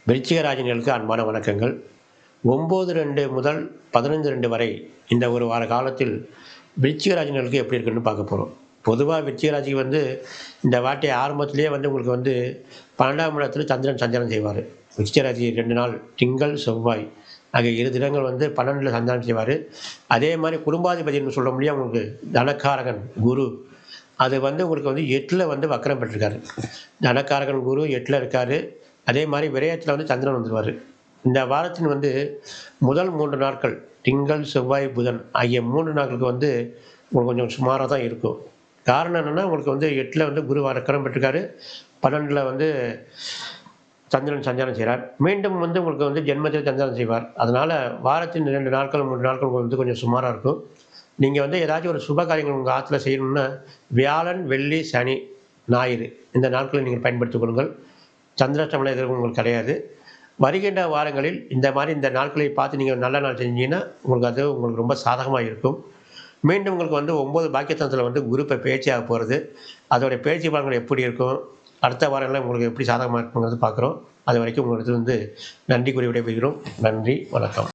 விருச்சிக ராசினியர்களுக்கு அன்பான வணக்கங்கள். 9/2 முதல் 15/2 வரை இந்த ஒரு வார காலத்தில் விருச்சிக ராசினியர்களுக்கு எப்படி இருக்குன்னு பார்க்க போறோம். பொதுவா விருச்சிக ராசிக்கு இந்த வாட்டி ஆரம்பத்திலேயே உங்களுக்கு 12ஆம் இடத்துல சந்திரன் சஞ்சாரம் செய்வாரு. விருச்சிக ராசி 2 நாள் திங்கள், செவ்வாய் ஆகிய 2 தினங்கள் 12ல சஞ்சாரம் செய்வாரு. அதே மாரி குடும்பாதிபதின்னு சொல்ல முடியும் உங்களுக்கு தனக்காரகன் குரு. அது உங்களுக்கு 8ல வக்ரம் பெற்றிருக்காரு. தனக்காரகன் குரு 8ல இருக்காரு. அதே மாரி விரயத்தில சந்திரன் வந்துருவாரு. இந்த வாரத்தின் முதல் 3 நாட்கள் திங்கள், செவ்வாய், புதன் ஆகிய 3 நாட்களுக்கு உங்களுக்கு கொஞ்சம் சுமாரா தான் இருக்கும். காரணம் என்னன்னா, உங்களுக்கு 8ல குரு வக்ரம் பெற்றிருக்காரு. 12ல சந்திரன் சஞ்சாரம் செய்கிறார். மீண்டும் உங்களுக்கு ஜென்மத்தில் சஞ்சாரம் செய்வார். அதனால வாரத்தின் 2 நாட்கள், 3 நாட்கள் உங்களுக்கு கொஞ்சம் சுமாரா இருக்கும். நீங்க ஏதாச்சும் ஒரு சுப காரியங்கள் உங்க ஆத்துல செய்யணும்னா, வியாழன், வெள்ளி, சனி, ஞாயிறு இந்த நாட்களை நீங்கள் பயன்படுத்திக் கொள்ளுங்கள். சந்திராஷ்டமம் எதுவும் உங்களுக்கு கிடையாது. வருகின்ற வாரங்களில் இந்த நாட்களை பார்த்து நீங்க நல்ல நாள் செஞ்சீங்கன்னா, உங்களுக்கு ரொம்ப சாதகமா இருக்கும். மீண்டும் உங்களுக்கு 9 பாக்கியஸ்தானத்துல குரு இப்ப பெயர்ச்சியாக போறது. அதோடைய பெயர்ச்சி பலன்கள் எப்படி இருக்கும்? அடுத்த வாரங்கள்ல உங்களுக்கு எப்படி சாதகமா இருக்குங்கிறது பார்க்குறோம். அதுவரைக்கும் உங்களுக்கு நன்றி கூறி விடைபெறுகிறோம். நன்றி, வணக்கம்.